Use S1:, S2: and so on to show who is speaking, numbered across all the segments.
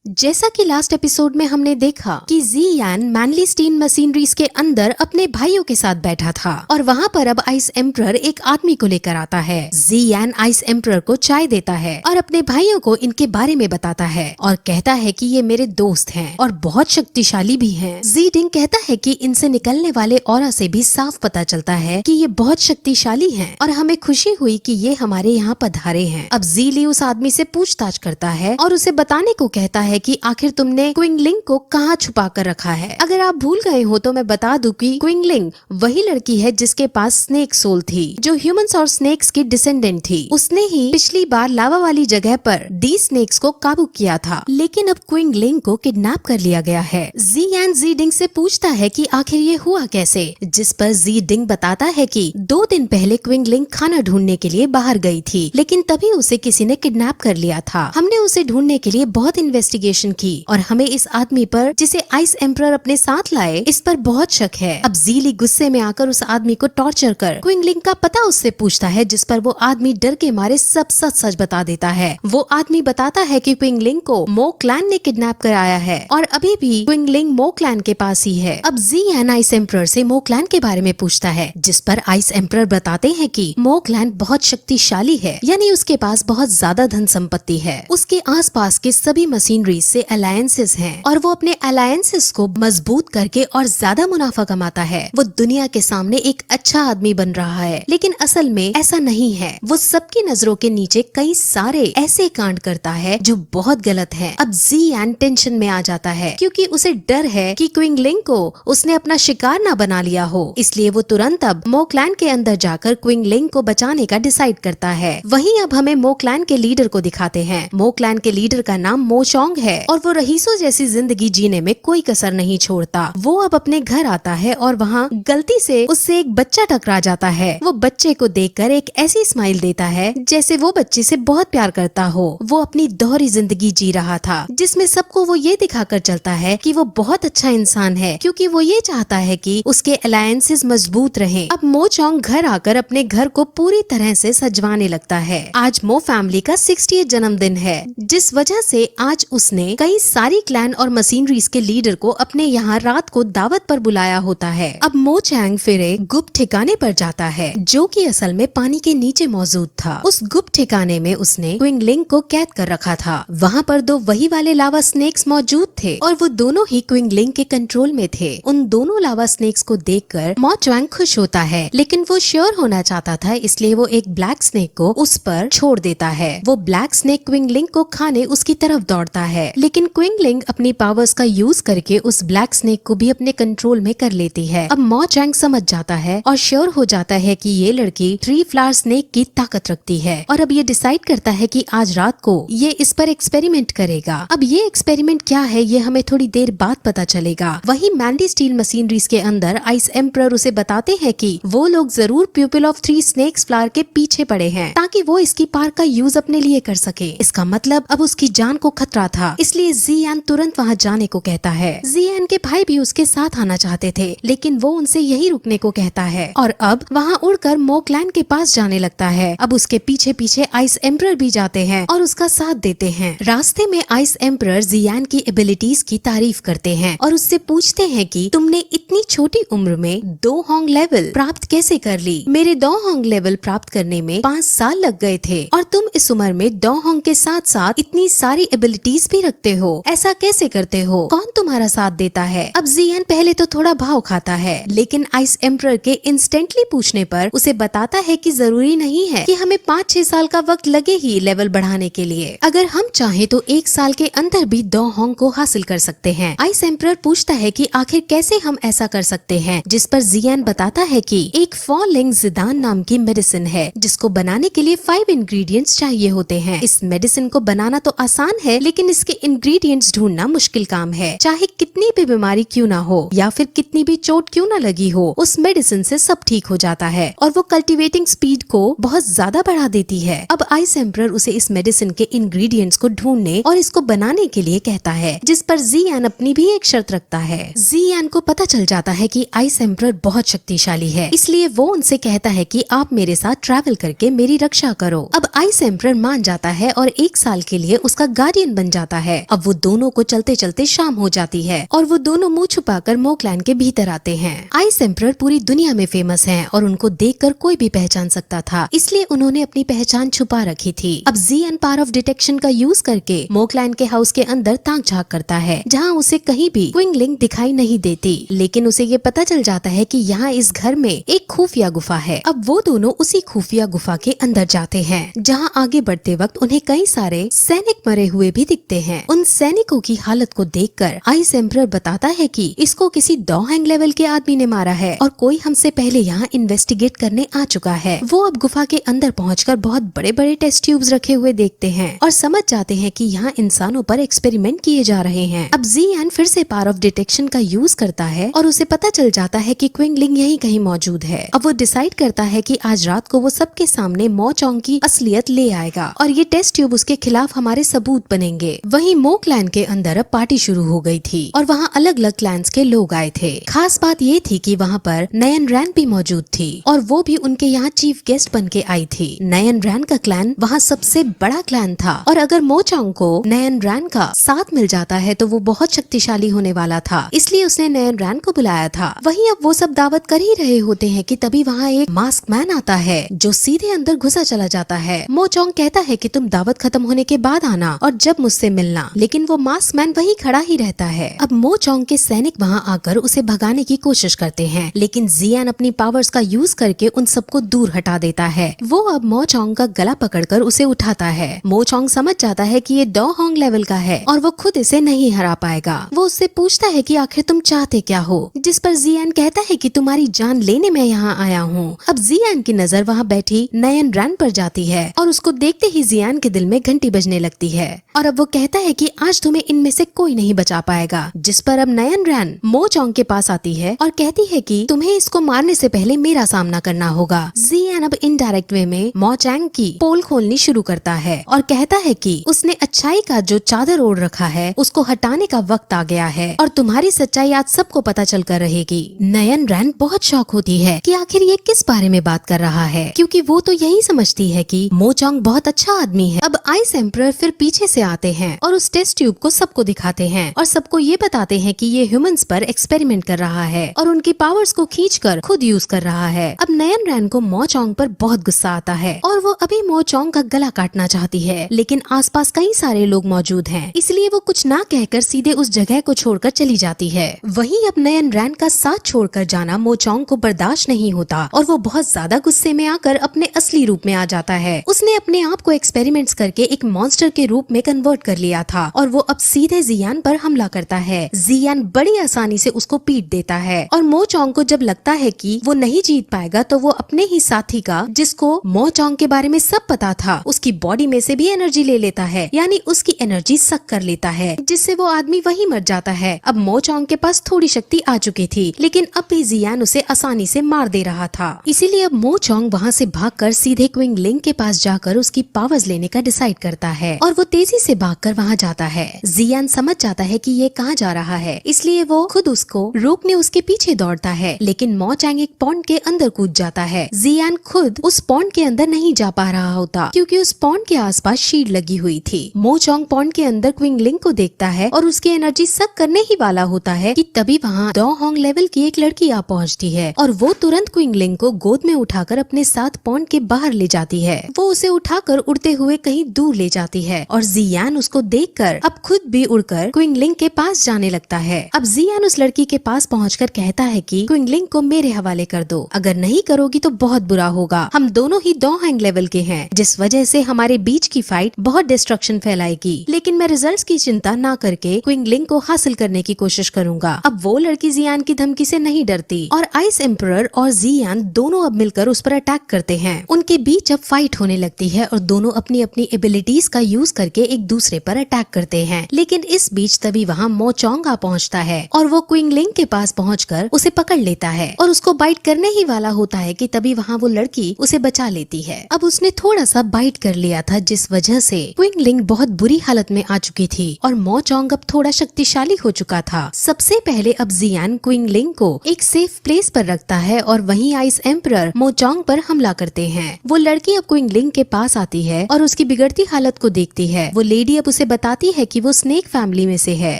S1: जैसा कि last episode में हमने देखा कि ज़ियान मैनली स्टीन मशीनरीज के अंदर अपने भाइयों के साथ बैठा था और वहाँ पर अब आइस एम्परर एक आदमी को लेकर आता है। ज़ियान आइस एम्परर को चाय देता है और अपने भाइयों को इनके बारे में बताता है और कहता है कि ये मेरे दोस्त हैं और बहुत शक्तिशाली भी हैं। ज़ीडिंग कहता है कि इनसे निकलने वाले ऑरा से भी साफ पता चलता है कि ये बहुत शक्तिशाली हैं और हमें खुशी हुई कि ये हमारे यहाँ पधारे हैं। अब ज़ीली उस आदमी से पूछताछ करता है और उसे बताने को कहता है कि आखिर तुमने क्विंगलिंग को कहाँ छुपा कर रखा है। अगर आप भूल गए हो तो मैं बता दूं कि क्विंगलिंग वही लड़की है जिसके पास स्नेक सोल थी, जो ह्यूमंस और स्नेक्स की डिसेंडेंट थी। उसने ही पिछली बार लावा वाली जगह पर डी स्नेक्स को काबू किया था, लेकिन अब क्विंगलिंग को किडनैप कर लिया गया है। ज़ियान ज़ीडिंग से पूछता है कि आखिर ये हुआ कैसे, जिस पर ज़ीडिंग बताता है कि 2 दिन पहले क्विंगलिंग खाना ढूंढने के लिए बाहर गई थी, लेकिन तभी उसे किसी ने किडनैप कर लिया था। हमने उसे ढूंढने के लिए बहुत इन्वेस्टिगेशन की और हमें इस आदमी पर जिसे आइस एम्परर अपने साथ लाए इस पर बहुत शक है। अब ज़ीली गुस्से में आकर उस आदमी को टॉर्चर कर क्विंगलिंग का पता उससे पूछता है, जिस पर वो आदमी डर के मारे सब सच बता देता है। वो आदमी बताता है कि क्विंगलिंग को मो क्लैन ने किडनैप कराया है और अभी भी क्विंगलिंग मो क्लैन के पास ही है। अब ज़ियान आइस एम्परर से मो क्लैन के बारे में पूछता है, जिस पर आइस एम्परर बताते हैं कि मो क्लैन बहुत शक्तिशाली है, यानी उसके पास बहुत ज्यादा धन संपत्ति है। उसके आसपास के सभी मशीनरी से अलायंसेस हैं और वो अपने अलायंसेस को मजबूत करके और ज्यादा मुनाफा कमाता है। वो दुनिया के सामने एक अच्छा आदमी बन रहा है, लेकिन असल में ऐसा नहीं है। वो सबकी नजरों के नीचे कई सारे ऐसे कांड करता है जो बहुत गलत है। अब ज़ियान टेंशन में आ जाता है क्योंकि उसे डर है कि क्विंगलिंग को उसने अपना शिकार ना बना लिया हो, इसलिए वो तुरंत अब मो क्लैन के अंदर जाकर क्विंगलिंग को बचाने का डिसाइड करता है। वहीं अब हमें मो क्लैन के लीडर को दिखाते हैं। मो क्लैन के लीडर का नाम मो चोंग है और वो रईसों जैसी जिंदगी जीने में कोई कसर नहीं छोड़ता। वो अब अपने घर आता है और वहाँ गलती से उससे एक बच्चा टकरा जाता है। वो बच्चे को देखकर एक ऐसी स्माइल देता है जैसे वो बच्चे से बहुत प्यार करता हो। वो अपनी दोहरी जिंदगी जी रहा था, जिसमें सबको वो ये दिखाकर चलता है कि वो बहुत अच्छा इंसान है, क्योंकि वो ये चाहता है कि उसके अलायंसेस मजबूत रहें। अब मो चोंग घर आकर अपने घर को पूरी तरह से सजवाने लगता है। आज मो फैमिली का 60th जन्मदिन है, जिस वजह से आज उसने कई सारी क्लैन और मशीनरीज के लीडर को अपने यहाँ रात को दावत पर बुलाया होता है। अब मो चैंग फिर एक गुप्त ठिकाने पर जाता है, जो कि असल में पानी के नीचे मौजूद था। उस गुप्त ठिकाने में उसने क्विंगलिंग को कैद कर रखा था। वहाँ पर 2 वही वाले लावा स्नेक्स मौजूद थे और वो दोनों ही क्विंगलिंग के कंट्रोल में थे। उन दोनों लावा स्नेक्स को देखकर मो चैंग खुश होता है, लेकिन वो श्योर होना चाहता था, इसलिए वो एक ब्लैक स्नेक को उस पर छोड़ देता है। वो ब्लैक स्नेक क्विंगलिंग को खाने उसकी तरफ दौड़ता है, लेकिन क्विंगलिंग अपनी पावर्स का यूज करके उस ब्लैक स्नेक को भी अपने कंट्रोल में कर लेती है। अब मो चैंग समझ जाता है और श्योर हो जाता है कि ये लड़की 3 फ्लावर स्नेक की ताकत रखती है और अब ये डिसाइड करता है कि आज रात को ये इस पर एक्सपेरिमेंट करेगा। अब ये एक्सपेरिमेंट क्या है ये हमें थोड़ी देर बाद पता चलेगा। वही मैंडी स्टील मशीनरीज के अंदर आइस एम्परर उसे बताते हैं कि वो लोग जरूर प्यूपिल ऑफ 3 स्नेक्स फ्लावर के पीछे पड़े हैं, ताकि वो इसकी पार का यूज अपने लिए कर सके। इसका मतलब अब उसकी जान को खतरा था, इसलिए ज़ियान तुरंत वहाँ जाने को कहता है। ज़ियान के भाई भी उसके साथ आना चाहते थे, लेकिन वो उनसे यही रुकने को कहता है और अब वहाँ उड़कर मो क्लैन के पास जाने लगता है। अब उसके पीछे पीछे आइस एम्परर भी जाते हैं और उसका साथ देते हैं। रास्ते में आइस एम्परर ज़ियान की एबिलिटीज की तारीफ करते हैं और उससे पूछते हैं कि तुमने इतनी छोटी उम्र में 2 होंग लेवल प्राप्त कैसे कर ली। मेरे 2 होंग लेवल प्राप्त करने में 5 साल लग गए थे और तुम इस उम्र में 2 होंग के साथ साथ इतनी सारी एबिलिटीज भी रखते हो, ऐसा कैसे करते हो, कौन तुम्हारा साथ देता है। अब ज़ियान पहले तो थोड़ा भाव खाता है, लेकिन आइस एम्परर के इंस्टेंटली पूछने पर उसे बताता है कि जरूरी नहीं है कि हमें 5-6 साल का वक्त लगे ही लेवल बढ़ाने के लिए। अगर हम चाहें तो 1 साल के अंदर भी 2 होंग को हासिल कर सकते हैं। आइस एम्परर पूछता है कि आखिर कैसे हम ऐसा कर सकते हैं, जिस पर ज़ियान बताता है कि एक फॉलिंग जिदान नाम की मेडिसिन है, जिसको बनाने के लिए 5 इंग्रेडिएंट्स चाहिए होते हैं। इस मेडिसिन को बनाना तो आसान है, लेकिन इसके इंग्रेडिएंट्स ढूंढना मुश्किल काम है। चाहे कितनी भी बीमारी क्यों ना हो या फिर कितनी भी चोट क्यों ना लगी हो, उस मेडिसिन से सब ठीक हो जाता है और वो कल्टीवेटिंग स्पीड को बहुत ज्यादा बढ़ा देती है। अब आइस एम्परर उसे इस मेडिसिन के इंग्रेडिएंट्स को ढूंढने और इसको बनाने के लिए कहता है, जिस पर ज़ियान अपनी भी एक शर्त रखता है। ज़ियान को पता चल जाता है कि आइस एम्परर बहुत शक्तिशाली है, इसलिए वो उनसे कहता है कि आप मेरे साथ ट्रैवल करके मेरी रक्षा करो। अब आइस एम्परर मान जाता है और 1 साल के लिए उसका गार्डियन बन जाता जाता है। अब वो दोनों को चलते चलते शाम हो जाती है और वो दोनों मुंह छुपाकर मोकलैंड के भीतर आते हैं। आइस एम्परर पूरी दुनिया में फेमस हैं और उनको देखकर कोई भी पहचान सकता था, इसलिए उन्होंने अपनी पहचान छुपा रखी थी। अब ज़ियान पावर ऑफ डिटेक्शन का यूज करके मोकलैंड के हाउस के अंदर ताक झांक करता है, जहाँ उसे कहीं भी क्विंगलिंग दिखाई नहीं देती, लेकिन उसे ये पता चल जाता है कि यहाँ इस घर में एक खुफिया गुफा है। अब वो दोनों उसी खुफिया गुफा के अंदर जाते हैं, जहाँ आगे बढ़ते वक्त उन्हें कई सारे सैनिक मरे हुए भी दिखते हैं। उन सैनिकों की हालत को देखकर आइस एम्परर बताता है कि इसको किसी डॉहैंग लेवल के आदमी ने मारा है और कोई हमसे पहले यहाँ इन्वेस्टिगेट करने आ चुका है। वो अब गुफा के अंदर पहुंचकर बहुत बड़े बड़े टेस्ट ट्यूब्स रखे हुए देखते हैं और समझ जाते हैं कि यहाँ इंसानों पर एक्सपेरिमेंट किए जा रहे हैं। अब ज़ियान फिर से पावर ऑफ डिटेक्शन का यूज करता है और उसे पता चल जाता है कि क्विंगलिंग यहीं कहीं मौजूद है। अब वो डिसाइड करता है कि आज रात को वो सबके सामने मो चोंग की असलियत ले आएगा और ये टेस्ट ट्यूब उसके खिलाफ हमारे सबूत बनेंगे। वहीं मो क्लैन के अंदर अब पार्टी शुरू हो गई थी और वहाँ अलग अलग क्लैंस के लोग आए थे। खास बात ये थी कि वहाँ पर नयन रैन भी मौजूद थी और वो भी उनके यहाँ चीफ गेस्ट बन के आई थी। नयन रैन का क्लैन वहाँ सबसे बड़ा क्लैन था और अगर मो चोंग को नयन रैन का साथ मिल जाता है तो वो बहुत शक्तिशाली होने वाला था, इसलिए उसने नयन रैन को बुलाया था। वहीं अब वो सब दावत कर ही रहे होते हैं कि तभी वहाँ एक मास्क मैन आता है जो सीधे अंदर घुसा चला जाता है। मो चोंग कहता है कि तुम दावत खत्म होने के बाद आना और जब मुझसे मिलना, लेकिन वो मास्क मैन वहीं खड़ा ही रहता है। अब मो चोंग के सैनिक वहाँ आकर उसे भगाने की कोशिश करते हैं, लेकिन ज़ियान अपनी पावर्स का यूज करके उन सबको दूर हटा देता है। वो अब मो चोंग का गला पकड़कर उसे उठाता है। मो चोंग समझ जाता है कि ये डॉहॉन्ग लेवल का है और वो खुद इसे नहीं हरा पाएगा। वो उससे पूछता है कि आखिर तुम चाहते क्या हो, जिस पर ज़ियान कहता है कि तुम्हारी जान लेने मैं यहाँ आया हूँ। अब ज़ियान की नजर वहाँ बैठी नयन रैन पर जाती है और उसको देखते ही ज़ियान के दिल में घंटी बजने लगती है और अब वो कहता है कि आज तुम्हें इनमें से कोई नहीं बचा पाएगा। जिस पर अब नयन रैन मो चोंग के पास आती है और कहती है कि तुम्हें इसको मारने से पहले मेरा सामना करना होगा। ज़ियान अब इनडायरेक्ट वे में मो चोंग की पोल खोलनी शुरू करता है और कहता है कि उसने अच्छाई का जो चादर ओढ़ रखा है उसको हटाने का वक्त आ गया है और तुम्हारी सच्चाई आज सबको पता चल कर रहेगी। नयन रैन बहुत शॉक होती है कि आखिर ये किस बारे में बात कर रहा है, क्योंकि वो तो यही समझती है कि मो चोंग बहुत अच्छा आदमी है। अब आइस एम्परर फिर पीछे से आते हैं और उस टेस्ट ट्यूब को सबको दिखाते हैं और सबको ये बताते हैं कि ये ह्यूमंस पर एक्सपेरिमेंट कर रहा है और उनकी पावर्स को खींचकर खुद यूज कर रहा है। अब नयन रैन को मो चोंग पर बहुत गुस्सा आता है और वो अभी मो चोंग का गला काटना चाहती है, लेकिन आसपास कई सारे लोग मौजूद हैं, इसलिए वो कुछ ना कहकर सीधे उस जगह को छोड़कर चली जाती है। वहीं अब नयन रैन का साथ छोड़कर जाना मो चोंग को बर्दाश्त नहीं होता और वो बहुत ज्यादा गुस्से में आकर अपने असली रूप में आ जाता है। उसने अपने आप को एक्सपेरिमेंट्स करके एक मॉन्स्टर के रूप में कन्वर्ट कर लिया था और वो अब सीधे ज़ियान पर हमला करता है। ज़ियान बड़ी आसानी से उसको पीट देता है और मो चोंग को जब लगता है कि वो नहीं जीत पाएगा तो वो अपने ही साथी का, जिसको मो चोंग के बारे में सब पता था, उसकी बॉडी में से भी एनर्जी ले लेता है, यानी उसकी एनर्जी सक कर लेता है, जिससे वो आदमी वहीं मर जाता है। अब मो चोंग के पास थोड़ी शक्ति आ चुकी थी, लेकिन अब भी ज़ियान उसे आसानी से मार दे रहा था। इसीलिए अब मो चोंग वहाँ से भागकर सीधे क्विंगलिंग के पास जाकर उसकी पावर्स लेने का डिसाइड करता है और वो तेजी से भागकर वहाँ जाता है। ज़ियान समझ जाता है कि ये कहाँ जा रहा है, इसलिए वो खुद उसको रोकने उसके पीछे दौड़ता है, लेकिन मो चोंग एक पॉन्ड के अंदर कूद जाता है। ज़ियान खुद उस पॉन्ड के अंदर नहीं जा पा रहा होता क्योंकि उस पॉन्ड के आसपास शील्ड लगी हुई थी। मो चोंग पॉन्ड के अंदर क्विंगलिंग को देखता है और उसकी एनर्जी सक करने ही वाला होता है कि तभी वहाँ डॉहॉन्ग लेवल की एक लड़की आ पहुँचती है और वो तुरंत क्विंगलिंग को गोद में उठाकर अपने साथ पॉन्ड के बाहर ले जाती है। वो उसे उठाकर उड़ते हुए कहीं दूर ले जाती है और ज़ियान उसको देखकर अब खुद भी उड़कर क्विंगलिंग के पास जाने लगता है। अब ज़ियान उस लड़की के पास पहुंचकर कहता है कि क्विंगलिंग को मेरे हवाले कर दो, अगर नहीं करोगी तो बहुत बुरा होगा। हम दोनों ही डॉहॉन्ग लेवल के हैं, जिस वजह से हमारे बीच की फाइट बहुत डिस्ट्रक्शन फैलाएगी, लेकिन मैं रिजल्ट्स की चिंता ना करके क्विंगलिंग को हासिल करने की कोशिश करूंगा। अब वो लड़की ज़ियान की धमकी से नहीं डरती और आइस एम्परर और ज़ियान दोनों अब मिलकर उस पर अटैक करते हैं। उनके बीच अब फाइट होने लगती है और दोनों अपनी अपनी एबिलिटीज का यूज करके एक दूसरे पर अटैक करते हैं, लेकिन इस बीच तभी वहाँ मो चोंग आ पहुँचता है और वो क्विंगलिंग के पास पहुँचकर उसे पकड़ लेता है और उसको बाइट करने ही वाला होता है कि तभी वहाँ वो लड़की उसे बचा लेती है। अब उसने थोड़ा सा बाइट कर लिया था, जिस वजह से क्विंगलिंग बहुत बुरी हालत में आ चुकी थी और मो चोंग अब थोड़ा शक्तिशाली हो चुका था। सबसे पहले अब ज़ियान क्विंगलिंग को एक सेफ प्लेस पर रखता है और वहीं आइस एम्परर मो चोंग पर हमला करते हैं। वो लड़की अब क्विंगलिंग के पास आती है और उसकी बिगड़ती हालत को देखती है। वो लेडी अब उसे उसे बताती है कि वो स्नेक फैमिली में से है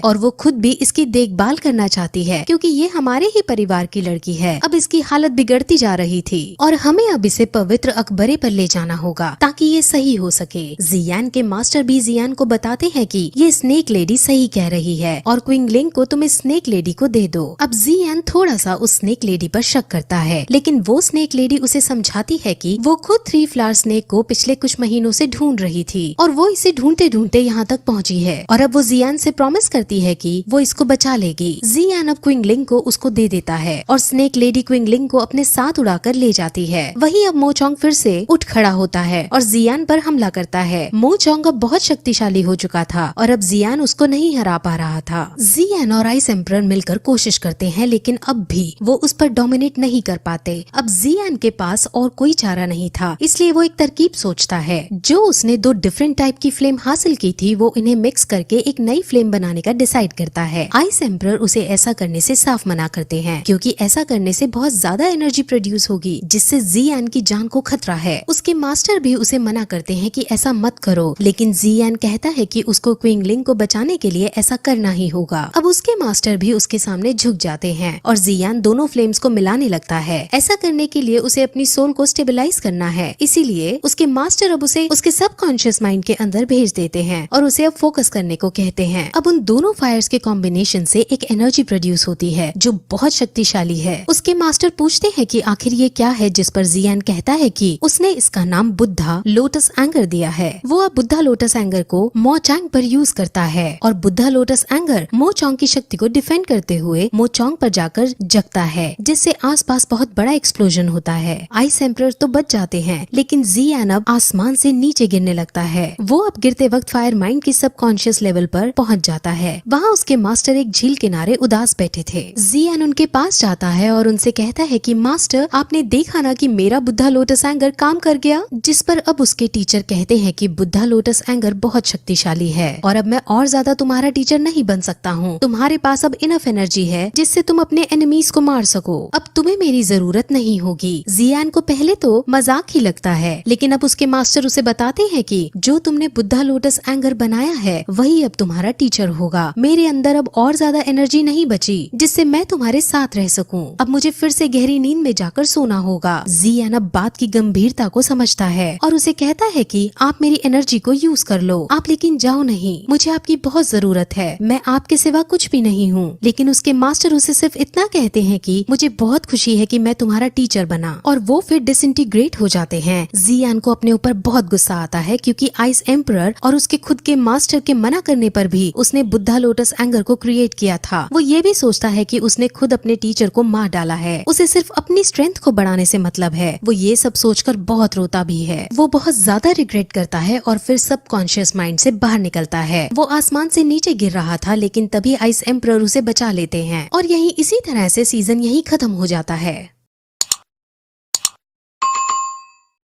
S1: और वो खुद भी इसकी देखभाल करना चाहती है क्योंकि ये हमारे ही परिवार की लड़की है। अब इसकी हालत बिगड़ती जा रही थी और हमें अब इसे पवित्र अकबरे पर ले जाना होगा ताकि ये सही हो सके। जियान के मास्टर भी जियान को बताते हैं कि ये स्नेक लेडी सही कह रही है और क्विंगलिंग को तुम इस स्नेक लेडी को दे दो। अब जियान थोड़ा सा उस स्नेक लेडी पर शक करता है, लेकिन वो स्नेक लेडी उसे समझाती है कि वो खुद 3 फ्लावर स्नेक को पिछले कुछ महीनों से ढूंढ रही थी और वो इसे ढूंढते ढूंढते यहाँ तक पहुँची है और अब वो जियान से प्रॉमिस करती है कि वो इसको बचा लेगी। जियान अब क्विंगलिंग को उसको दे देता है और स्नेक लेडी क्विंगलिंग को अपने साथ उड़ाकर ले जाती है। वही अब मोचोंग फिर से उठ खड़ा होता है और जियान पर हमला करता है। मोचोंग अब बहुत शक्तिशाली हो चुका था और अब जियान उसको नहीं हरा पा रहा था। जियान और आइस एम्परर मिलकर कोशिश करते हैं, लेकिन अब भी वो उस पर डोमिनेट नहीं कर पाते। अब जियान के पास और कोई चारा नहीं था, इसलिए वो एक तरकीब सोचता है। जो उसने 2 डिफरेंट टाइप की फ्लेम हासिल की थी, वो इन्हें मिक्स करके एक नई फ्लेम बनाने का डिसाइड करता है। आइस एम्परर उसे ऐसा करने से साफ मना करते हैं क्योंकि ऐसा करने से बहुत ज्यादा एनर्जी प्रोड्यूस होगी जिससे जियान की जान को खतरा है। उसके मास्टर भी उसे मना करते हैं कि ऐसा मत करो, लेकिन जियान कहता है कि उसको क्विंगलिंग को बचाने के लिए ऐसा करना ही होगा। अब उसके मास्टर भी उसके सामने झुक जाते हैं और जियान दोनों फ्लेम्स को मिलाने लगता है। ऐसा करने के लिए उसे अपनी सोल को स्टेबलाइज करना है, इसीलिए उसके मास्टर अब उसे उसके सबकॉन्शियस माइंड के अंदर भेज देते हैं और उसे अब फोकस करने को कहते हैं। अब उन दोनों फायर्स के कॉम्बिनेशन से एक एनर्जी प्रोड्यूस होती है जो बहुत शक्तिशाली है। उसके मास्टर पूछते हैं कि आखिर ये क्या है, जिस पर जियान कहता है कि उसने इसका नाम बुद्धा लोटस एंगर दिया है। वो अब बुद्धा लोटस एंगर को मोचोंग पर यूज करता है और बुद्धा लोटस एंगर मोचोंग की शक्ति को डिफेंड करते हुए मोचोंग पर जाकर जगता है, जिससे आसपास बहुत बड़ा एक्सप्लोजन होता है। आइस एम्परर तो बच जाते हैं, लेकिन जियान अब आसमान से नीचे गिरने लगता है। वो अब गिरते वक्त फायर माइंड की सबकॉन्शियस लेवल पर पहुंच जाता है। वहाँ उसके मास्टर एक झील किनारे उदास बैठे थे। जियान उनके पास जाता है और उनसे कहता है कि मास्टर, आपने देखा ना कि मेरा बुद्धा लोटस एंगर काम कर गया। जिस पर अब उसके टीचर कहते हैं कि बुद्धा लोटस एंगर बहुत शक्तिशाली है और अब मैं और ज्यादा तुम्हारा टीचर नहीं बन सकता हूँ। तुम्हारे पास अब इनफ एनर्जी है जिससे तुम अपने एनिमीज को मार सको। अब तुम्हें मेरी जरूरत नहीं होगी। जियान को पहले तो मजाक ही लगता है, लेकिन अब उसके मास्टर उसे बताते हैं कि जो तुमने बुद्धा लोटस एंगर बनाया है वही अब तुम्हारा टीचर होगा। मेरे अंदर अब और ज्यादा एनर्जी नहीं बची जिससे मैं तुम्हारे साथ रह सकूं। अब मुझे फिर से गहरी नींद में जाकर सोना होगा। जियान अब बात की गंभीरता को समझता है और उसे कहता है कि आप मेरी एनर्जी को यूज कर लो, आप लेकिन जाओ नहीं, मुझे आपकी बहुत जरूरत है, मैं आपके सिवा कुछ भी नहीं हूँ। लेकिन उसके मास्टर उसे सिर्फ इतना कहते हैं कि मुझे बहुत खुशी है कि मैं तुम्हारा टीचर बना, और वो फिर डिसइंटीग्रेट हो जाते हैं। जियान को अपने ऊपर बहुत गुस्सा आता है क्योंकि आइस एम्परर और उसके खुद के मास्टर के मना करने पर भी उसने बुद्धा लोटस एंगर को क्रिएट किया था। वो ये भी सोचता है कि उसने खुद अपने टीचर को मार डाला है, उसे सिर्फ अपनी स्ट्रेंथ को बढ़ाने से मतलब है। वो ये सब सोचकर बहुत रोता भी है। वो बहुत ज्यादा रिग्रेट करता है और फिर सबकॉन्शियस माइंड से बाहर निकलता है। वो आसमान से नीचे गिर रहा था, लेकिन तभी आइस एम्परर उसे बचा लेते हैं और यही इसी तरह से सीजन यही खत्म हो जाता है।